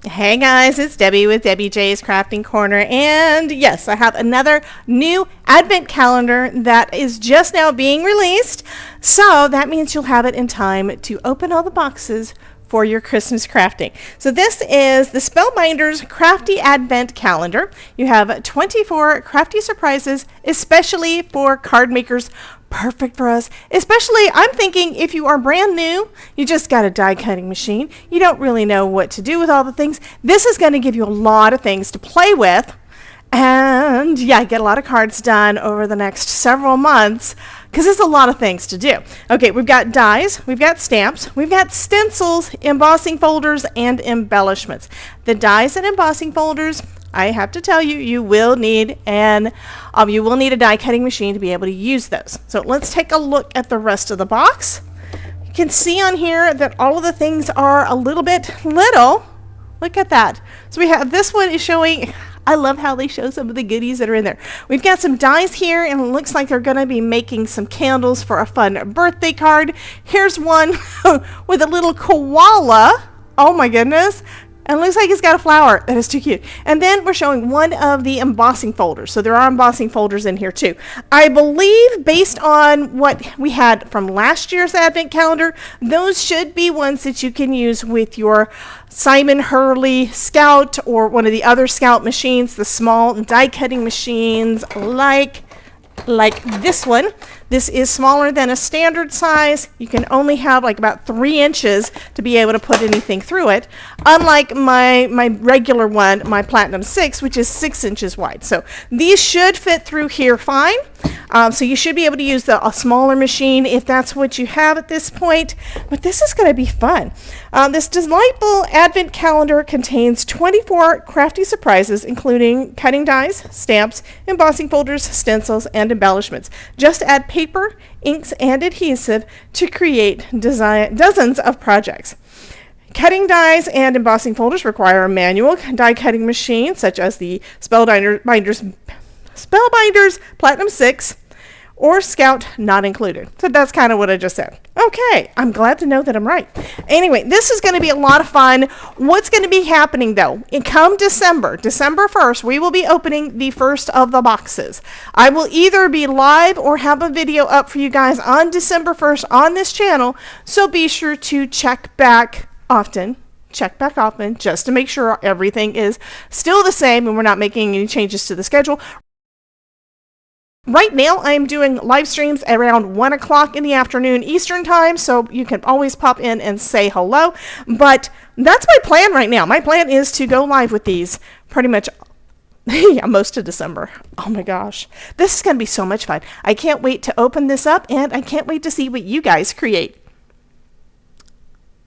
Hey guys, it's Debbie with Debbie J's Crafting Corner, and yes, I have another new Advent calendar that is just now being released, so that means you'll have it in time to open all the boxes for your Christmas crafting. So this is the Spellbinders Crafty Advent Calendar. You have 24 crafty surprises, especially for card makers. Perfect for us, especially I'm thinking if you are brand new, you just got a die cutting machine, you don't really know what to do with all the things. This is going to give you a lot of things to play with, and yeah, get a lot of cards done over the next several months because there's a lot of things to do. Okay, we've got dies, we've got stamps, we've got stencils, embossing folders, and embellishments. The dies and embossing folders, I have to tell you, you will need a die cutting machine to be able to use those. So let's take a look at the rest of the box. You can see on here that all of the things are a little bit little. Look at that. So we have this one is showing, I love how they show some of the goodies that are in there. We've got some dies here, and it looks like they're going to be making some candles for a fun birthday card. Here's one with a little koala. Oh my goodness. And it looks like it's got a flower. That is too cute. And then we're showing one of the embossing folders. So there are embossing folders in here too. I believe based on what we had from last year's Advent calendar, those should be ones that you can use with your Simon Hurley Scout or one of the other Scout machines, the small die cutting machines like this one. This is smaller than a standard size. You can only have like about 3 inches to be able to put anything through it, unlike my regular one, my Platinum 6, which is 6 inches wide. So these should fit through here fine. So you should be able to use a smaller machine if that's what you have at this point. But this is going to be fun. This delightful Advent calendar contains 24 crafty surprises, including cutting dies, stamps, embossing folders, stencils, and embellishments. Just add paper, inks, and adhesive to create dozens of projects. Cutting dies and embossing folders require a manual die cutting machine, such as the Spellbinders Platinum 6 or Scout, not included. So that's kind of what I just said. Okay, I'm glad to know that I'm right. Anyway, this is going to be a lot of fun. What's going to be happening though? Come December 1st, we will be opening the first of the boxes. I will either be live or have a video up for you guys on December 1st on this channel, so be sure to check back often just to make sure everything is still the same and we're not making any changes to the schedule. Right now, I'm doing live streams around 1 o'clock in the afternoon Eastern time, so you can always pop in and say hello. But that's my plan right now. My plan is to go live with these pretty much most of December. Oh my gosh. This is going to be so much fun. I can't wait to open this up, and I can't wait to see what you guys create.